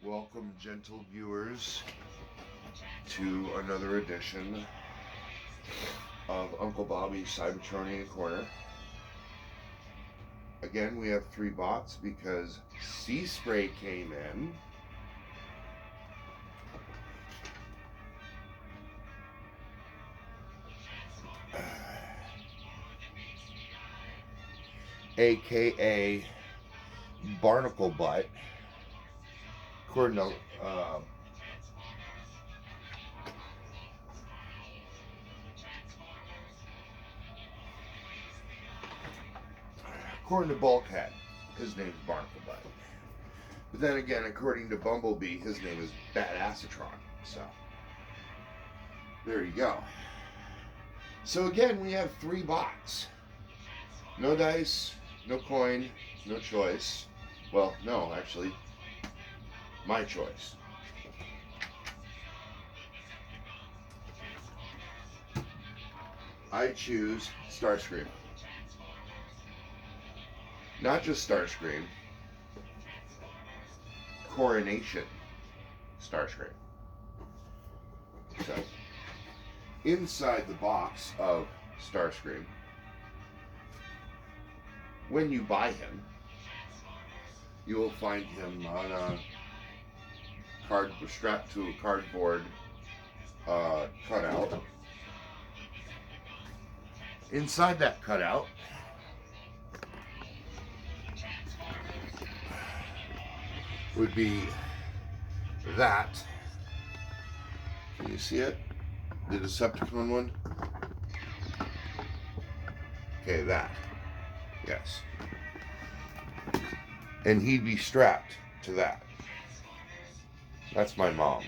Welcome, gentle viewers, to another edition of Uncle Bobby's Cybertronian Corner. Again, we have 3 bots because Sea Spray came in. AKA Barnacle Butt. According to Bulkhead, his name's Barnacle Butt. But then again, according to Bumblebee, his name is Badassatron. So there you go. So again, we have 3 bots. No dice, no coin, no choice. Well, no, actually, my choice. I choose Starscreem. Not just Starscream. Coronation Starscream. So, inside the box of Starscream, when you buy him, you will find him on a card strapped to a cardboard cutout. Inside that cutout would be that. Can you see it? The Decepticon one? Okay, that. Yes. And he'd be strapped to that. That's my mom.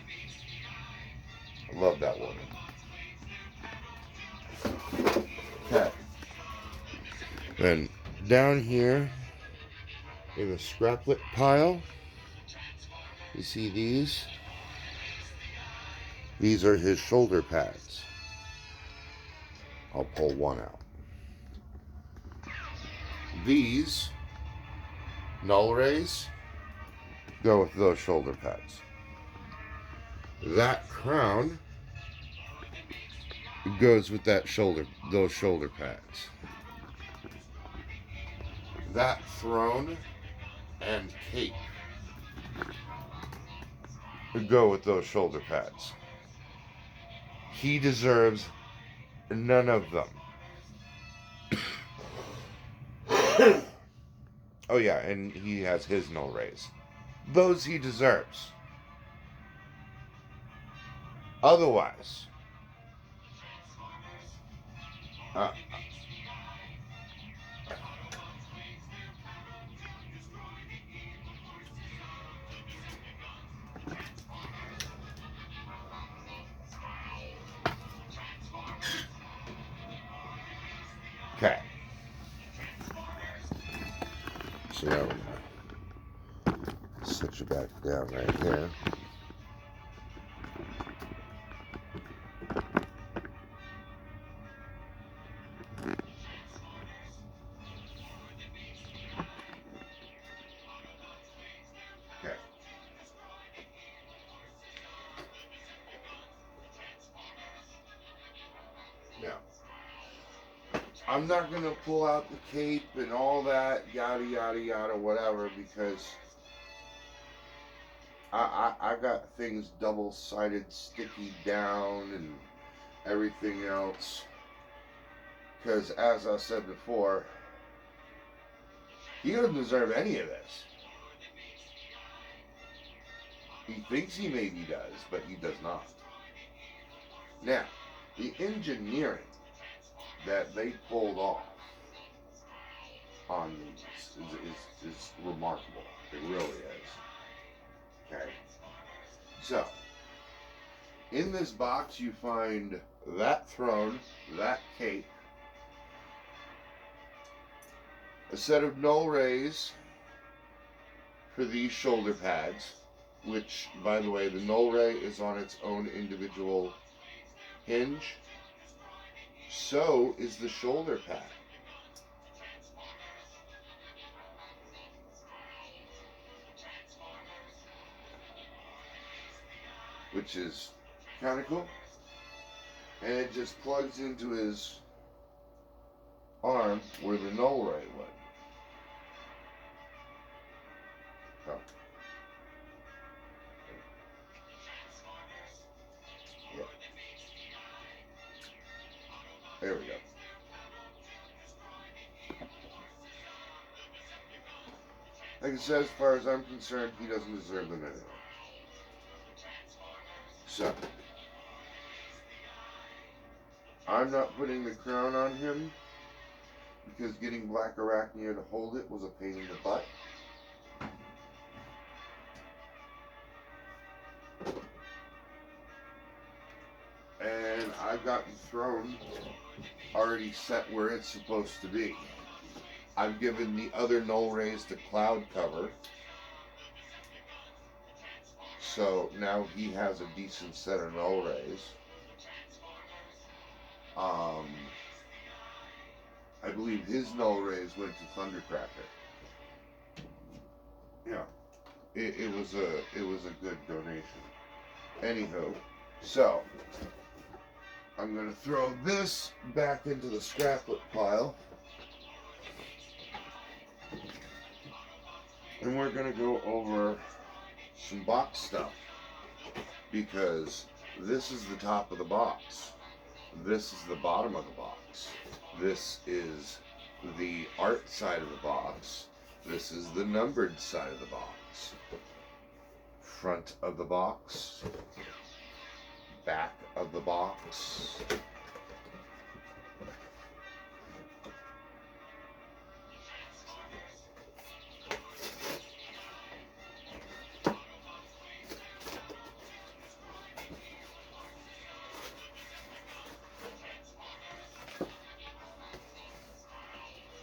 I love that woman. Okay. Then down here in the scraplet pile, you see these? These are his shoulder pads. I'll pull one out. These null rays go with those shoulder pads. That crown goes with those shoulder pads. That throne and cape go with those shoulder pads. He deserves none of them. Oh yeah, and he has his null rays. Those he deserves. Otherwise, okay. So now we're gonna set you back down right here. Okay. Now, I'm not gonna pull out the cape and all that, yada yada yada, whatever, because I got things double-sided, sticky down, and everything else. Because as I said before, he doesn't deserve any of this. He thinks he maybe does, but he does not. Now, the engineering that they pulled off on these is remarkable. It really is. Okay. So, in this box you find that throne, that cape, a set of null rays for these shoulder pads, which, by the way, the null ray is on its own individual hinge. So is the shoulder pad. which is kind of cool. And it just plugs into his arm where the null ray went. Oh. Yeah. There we go. Like I said, as far as I'm concerned, he doesn't deserve them anyway. So, I'm not putting the crown on him because getting Black Arachnia to hold it was a pain in the butt. And I've got the throne already set where it's supposed to be. I've given the other null rays to cloud cover. So now he has a decent set of null rays. I believe his null rays went to Thundercracker. Yeah, it was a good donation. Anywho, so I'm gonna throw this back into the scraplet pile, and we're gonna go over some box stuff, because this is the top of the box, this is the bottom of the box, this is the art side of the box, this is the numbered side of the box, front of the box, back of the box,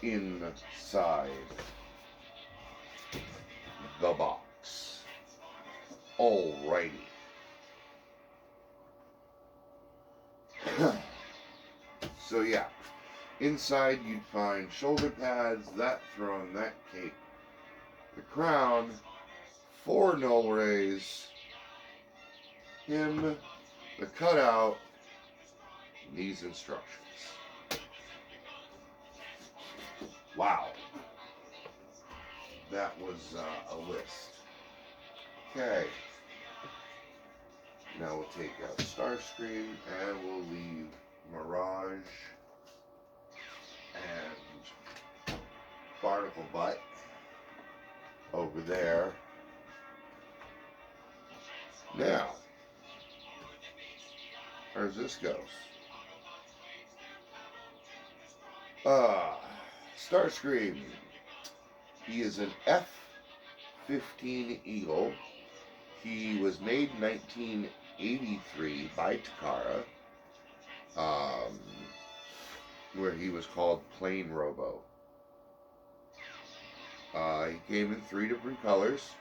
inside the box. Alrighty. So yeah, inside you'd find shoulder pads, that throne, that cape, the crown, 4 null rays, him, the cutout, these instructions. Wow. That was a list. Okay. Now we'll take out Starscreem and we'll leave Mirage and Barnacle Butt over there. Now, as this goes. Starscream. He is an F-15 Eagle. He was made in 1983 by Takara, where he was called Plain Robo. He came in 3 different colors,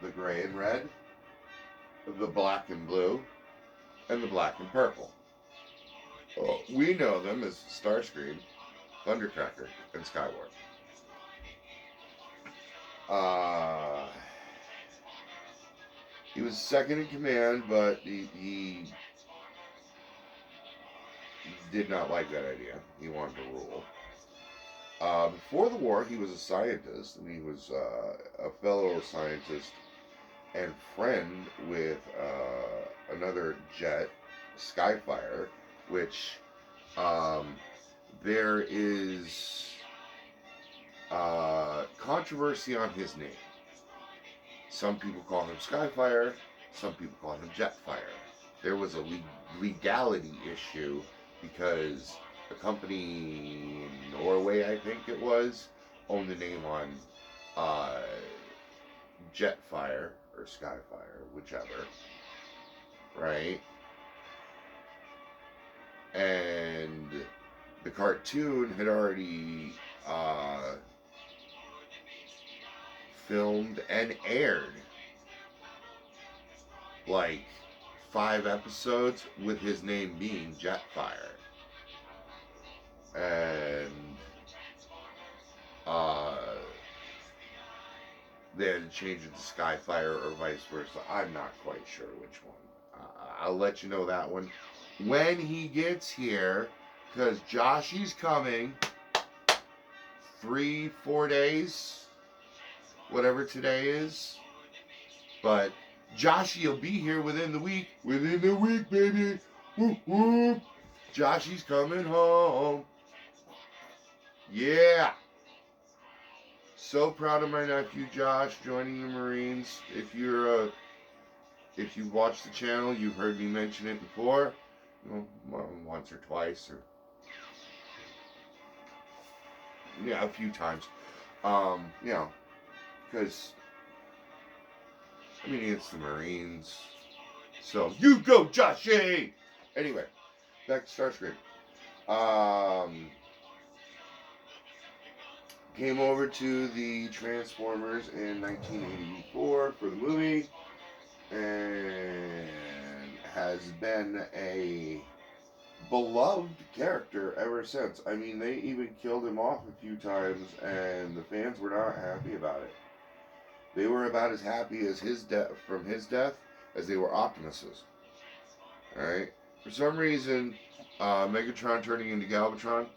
the gray and red, the black and blue, and the black and purple. We know them as Starscream, Thundercracker, and Skyward. He was second in command, but he did not like that idea. He wanted to rule. Before the war, he was a scientist, and he was a fellow scientist and friend with another jet, Skyfire, which there is controversy on his name. Some people call him Skyfire, some people call him Jetfire. There was a legality issue because a company in Norway, I think it was, owned the name on Jetfire or Skyfire, whichever, right? And the cartoon had already filmed and aired like 5 episodes with his name being Jetfire. And they had to change it to Skyfire or vice versa. I'm not quite sure which one. I'll let you know that one when he gets here, because Joshy's coming 3-4 days, whatever today is. But Joshy will be here within the week. Within the week, baby. Woo woo. Joshy's coming home. Yeah. So proud of my nephew Josh joining the Marines. If you've watched the channel, you've heard me mention it before. Once or twice, or yeah, a few times. Because I mean it's the Marines. So you go, Joshy. Anyway, back to Starscream. Came over to the Transformers in 1984 for the movie, and has been a beloved character ever since. I mean, they even killed him off a few times, and the fans were not happy about it. They were about as happy as his death as they were Optimus's. All right. For some reason, Megatron turning into Galvatron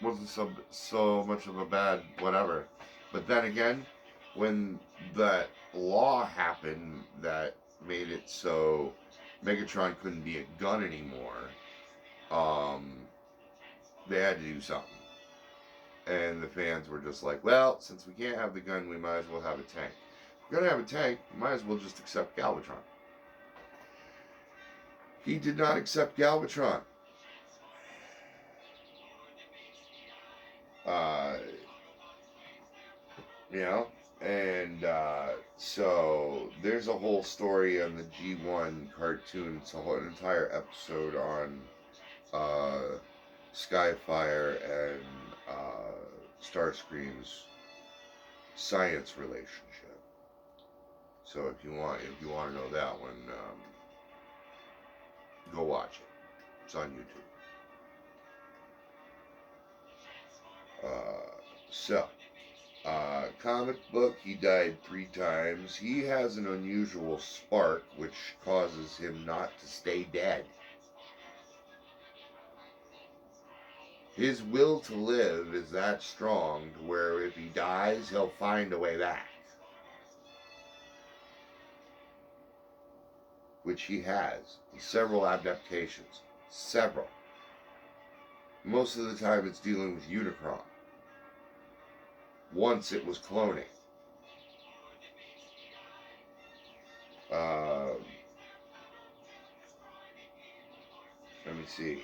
wasn't so much of a bad whatever. But then again, when that law happened that made it so Megatron couldn't be a gun anymore, they had to do something. And the fans were just like, well, since we can't have the gun, we might as well have a tank. If we're going to have a tank, we might as well just accept Galvatron. He did not accept Galvatron. And so there's a whole story on the G1 cartoon. It's an entire episode on Skyfire and Starscream's science relationship. So if you want to know that one, go watch it. It's on YouTube. Comic book, he died 3 times. He has an unusual spark, which causes him not to stay dead. His will to live is that strong to where if he dies, he'll find a way back. Which he has. Several adaptations. Several. Most of the time it's dealing with Unicron. Once it was cloning. Let me see.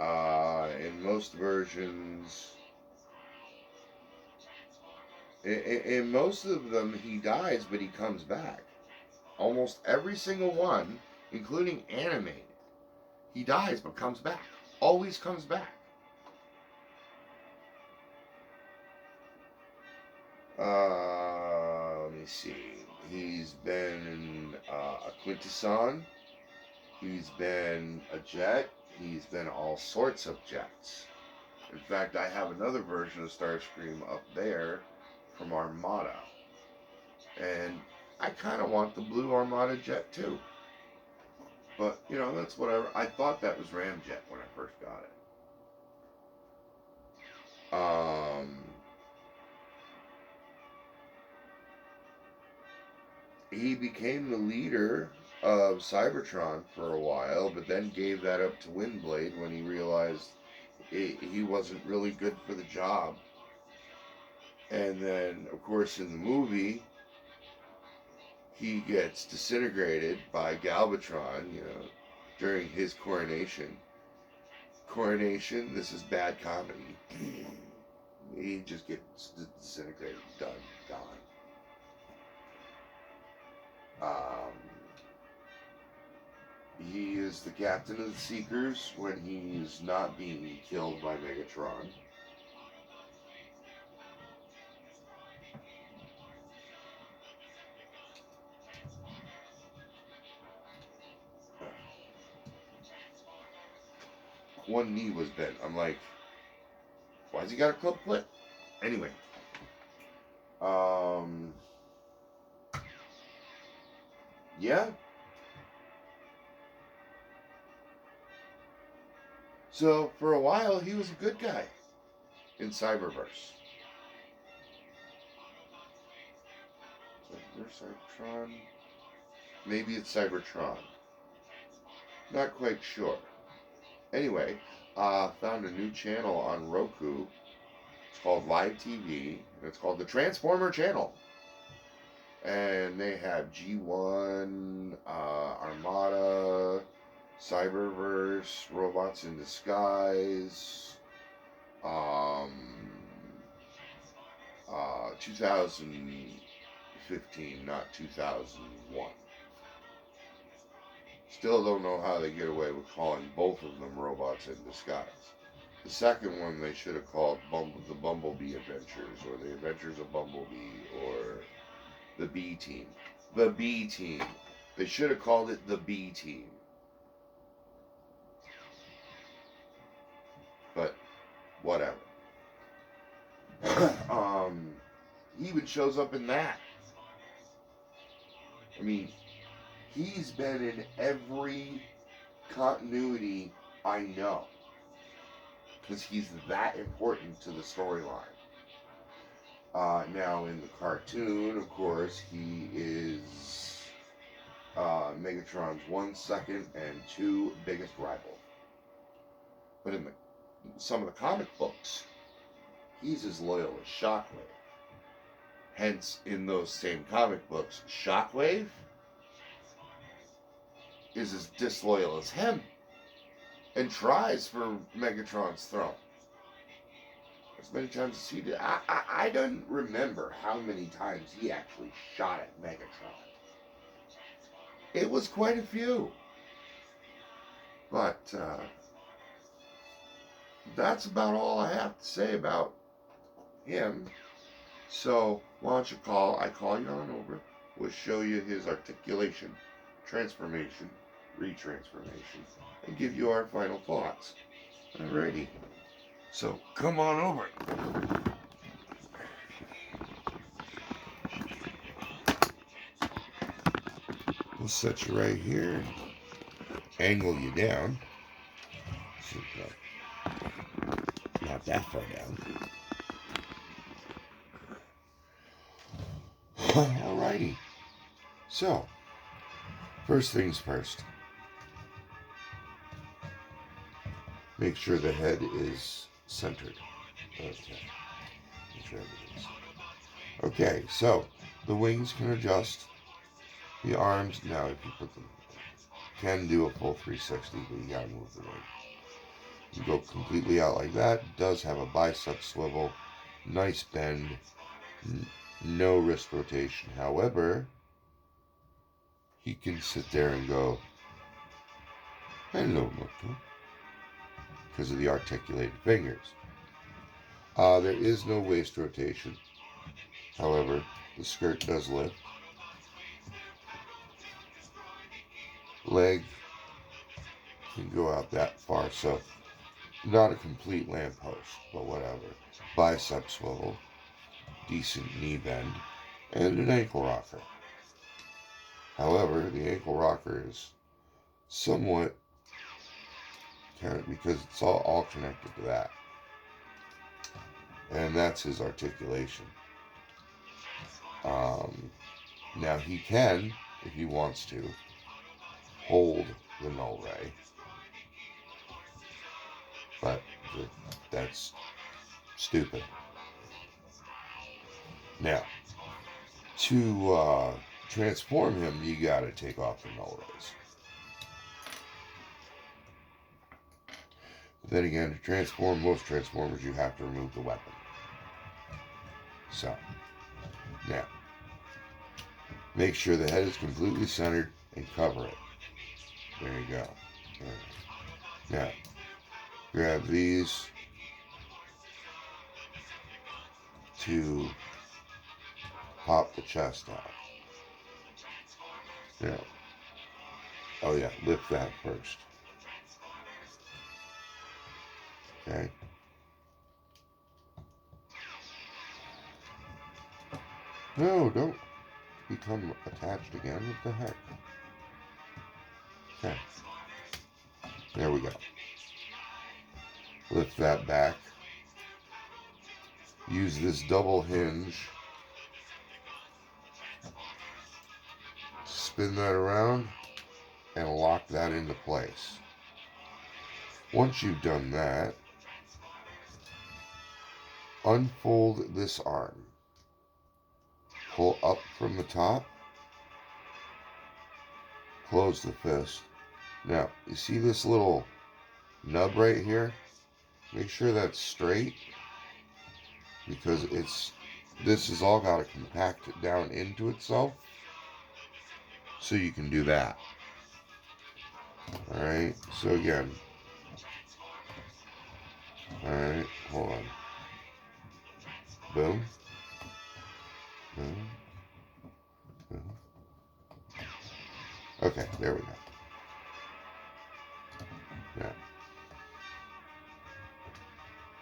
In most versions, in most of them, he dies, but he comes back. Almost every single one, including animated, he dies but comes back. Always comes back. Let me see. He's been a Quintesson. He's been a jet. He's been all sorts of jets. In fact, I have another version of Starscream up there from Armada. And I kind of want the blue Armada jet too. But, that's whatever. I thought that was Ramjet when I first got it. He became the leader of Cybertron for a while, but then gave that up to Windblade when he realized he wasn't really good for the job. And then, of course, in the movie, he gets disintegrated by Galvatron, during his coronation. Coronation, this is bad comedy. He just gets disintegrated, done, gone. He is the captain of the Seekers when he's not being killed by Megatron. One knee was bent. I'm like, why's he got a club foot? Anyway. Yeah. So for a while, he was a good guy in Cyberverse. Cybertron? Maybe it's Cybertron. Not quite sure. Anyway, found a new channel on Roku. It's called Live TV, and it's called the Transformer Channel. And they have G1, Armada, Cyberverse, Robots in Disguise, 2015, not 2001. Still don't know how they get away with calling both of them Robots in Disguise. The second one they should have called the Bumblebee Adventures, or the Adventures of Bumblebee, or the B Team. The B Team. They should have called it the B Team. But whatever. He even shows up in that. I mean, he's been in every continuity I know. Because he's that important to the storyline. Now, in the cartoon, of course, he is Megatron's 1 second and 2 biggest rival. But in some of the comic books, he's as loyal as Shockwave. Hence, in those same comic books, Shockwave is as disloyal as him and tries for Megatron's throne. As many times as he did. I don't remember how many times he actually shot at Megatron. It was quite a few. But that's about all I have to say about him. So why don't you I call you on over. We'll show you his articulation, transformation, retransformation, and give you our final thoughts. Alrighty. So come on over. We'll set you right here, angle you down. So, not that far down. Alrighty. So, first things first. Make sure the head is centered. Okay. Make sure everything's. Okay, so the wings can adjust. The arms, now if you put them, can do a full 360, but you gotta move the wing. You go completely out like that. Does have a bicep swivel, nice bend, no wrist rotation. However, he can sit there and go, hello, Moto, because of the articulated fingers. There is no waist rotation. However, the skirt does lift. Leg can go out that far, so not a complete lamppost, but whatever. Bicep swivel, decent knee bend, and an ankle rocker. However, the ankle rocker is somewhat counted because it's all connected to that. And that's his articulation. Now he can, if he wants to, hold the null ray, but that's stupid. Now, to transform him, you gotta take off the null rays. But then again, to transform most Transformers, you have to remove the weapon. So, now, make sure the head is completely centered and cover it. There you go. Right. Now, grab these to pop the chest out. Now, oh yeah, lift that first. Okay. No, don't become attached again. What the heck? Okay. There we go. Lift that back. Use this double hinge. Spin that around and lock that into place. Once you've done that, unfold this arm. Pull up from the top. Close the fist. Now, you see this little nub right here? Make sure that's straight, because this has all got to compact it down into itself, so you can do that. Alright, so again, alright, hold on. Boom. Boom. Boom. Okay, there we go. Now,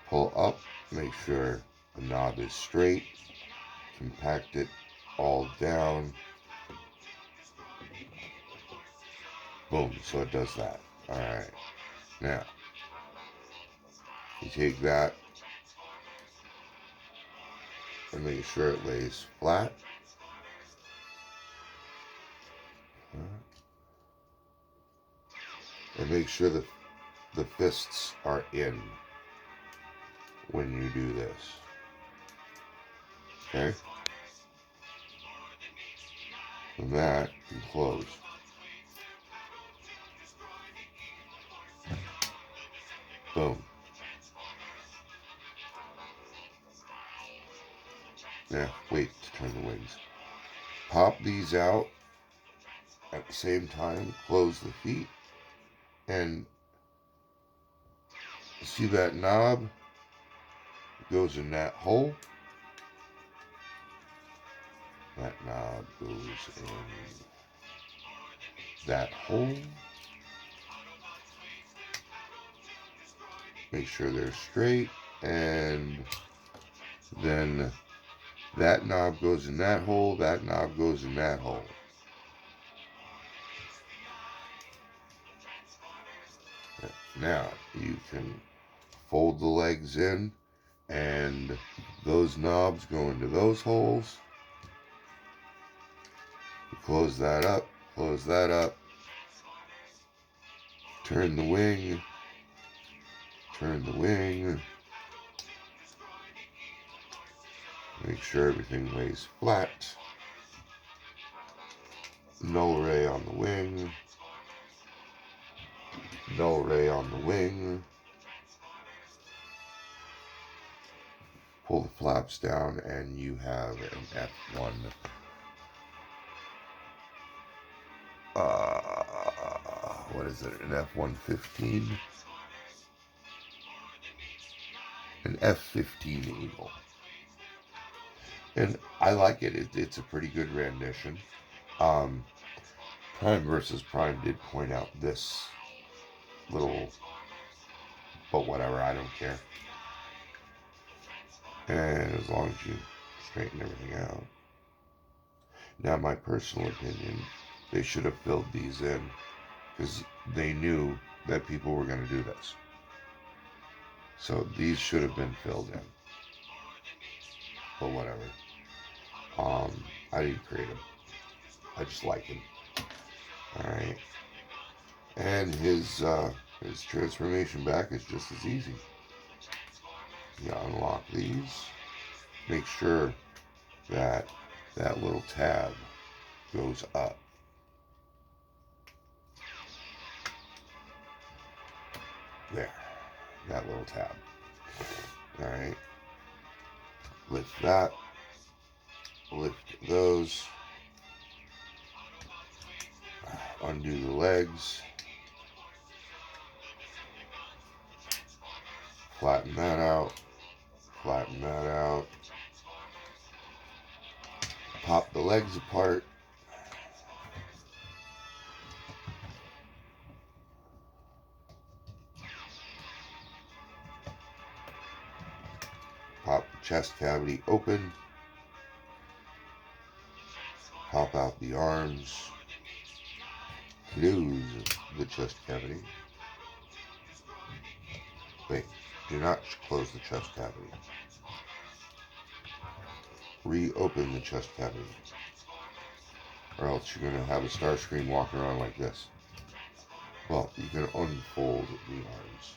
pull up, make sure the knob is straight, compact it all down. Boom, so it does that. Alright, now, you take that and make sure it lays flat. And make sure that the fists are in when you do this. Okay? From that, you close. Boom. Now, wait to turn the wings. Pop these out at the same time, close the feet, and see that knob goes in that hole. That knob goes in that hole. Make sure they're straight, and then that knob goes in that hole, that knob goes in that hole. Now you can fold the legs in, and those knobs go into those holes. Close that up, turn the wing, make sure everything lays flat. Null ray on the wing, null ray on the wing. Pull the flaps down and you have an F1. What is it? An F-115? An F-15 Eagle. And I like it. It's a pretty good rendition. Prime versus Prime did point out this little, but whatever, I don't care. And as long as you straighten everything out. Now, my personal opinion, they should have filled these in, because they knew that people were going to do this. So these should have been filled in. But whatever. I didn't create them. I just like him. Alright. And his transformation back is just as easy. You unlock these. Make sure that that little tab goes up. There. That little tab. Alright. Lift that. Lift those. Undo the legs. Flatten that out. Flatten that out. Pop the legs apart. Pop the chest cavity open. Pop out the arms. Close the chest cavity. Wait, Do not close the chest cavity. Reopen the chest cavity. Or else you're going to have a Starscream walking around like this. Well, you can unfold the arms.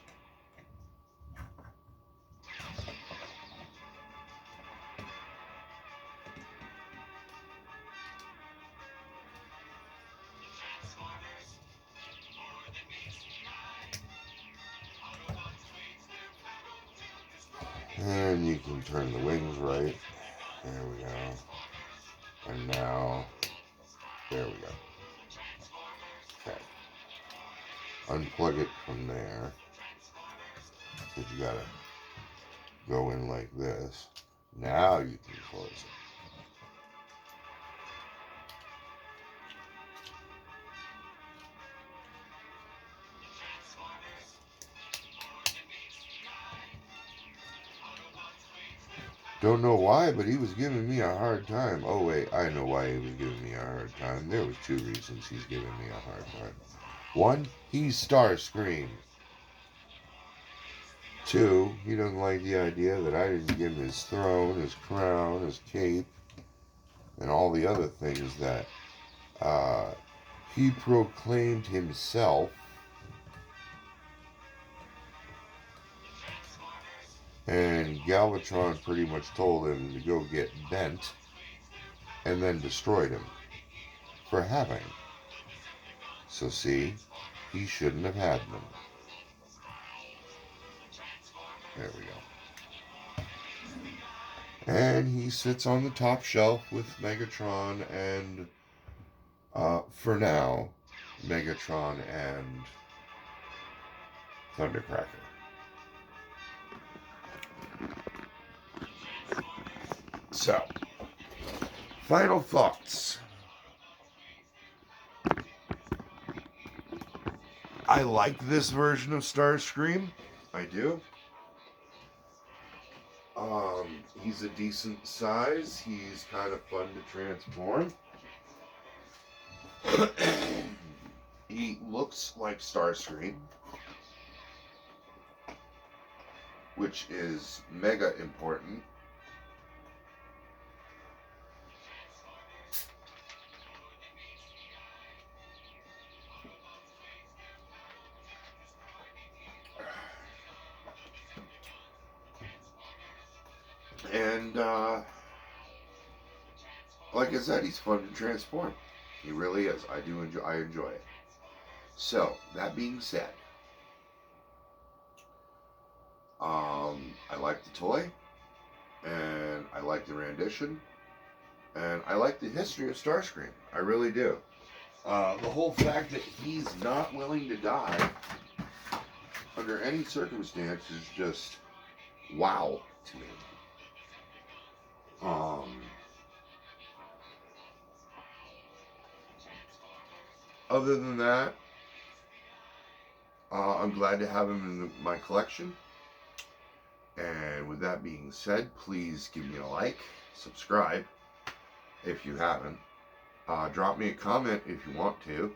And you can turn the wings right. There we go. And now, there we go. Okay. Unplug it from there. Because you gotta go in like this. Now you can close it. Don't know why, but he was giving me a hard time. Oh, wait, I know why he was giving me a hard time. There was 2 reasons he's giving me a hard time. 1, he's Starscream. 2, he doesn't like the idea that I didn't give him his throne, his crown, his cape, and all the other things that he proclaimed himself. And Galvatron pretty much told him to go get bent and then destroyed him for having. So see, he shouldn't have had them. There we go. And he sits on the top shelf with Megatron and, for now, Megatron and Thundercracker. So, final thoughts. I like this version of Starscream. I do. He's a decent size. He's kind of fun to transform. He looks like Starscream, which is mega important. And, like I said, he's fun to transform. He really is. I enjoy it. So, that being said, I like the toy, and I like the rendition, and I like the history of Starscream. I really do. The whole fact that he's not willing to die under any circumstance is just wow to me. Other than that, I'm glad to have him in my collection. And with that being said, please give me a like, subscribe if you haven't. Drop me a comment if you want to.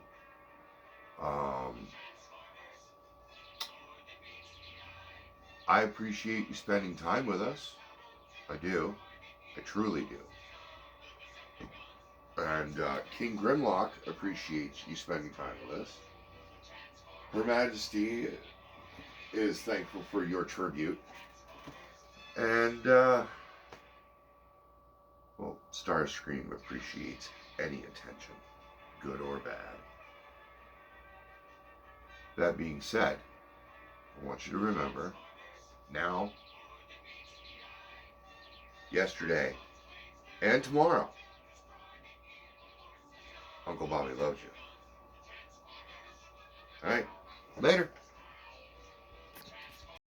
I appreciate you spending time with us. I do. I truly do. And King Grimlock appreciates you spending time with us. Her Majesty is thankful for your tribute. And, well, Starscream appreciates any attention, good or bad. That being said, I want you to remember, now, yesterday, and tomorrow, Uncle Bobby loves you. Alright, later.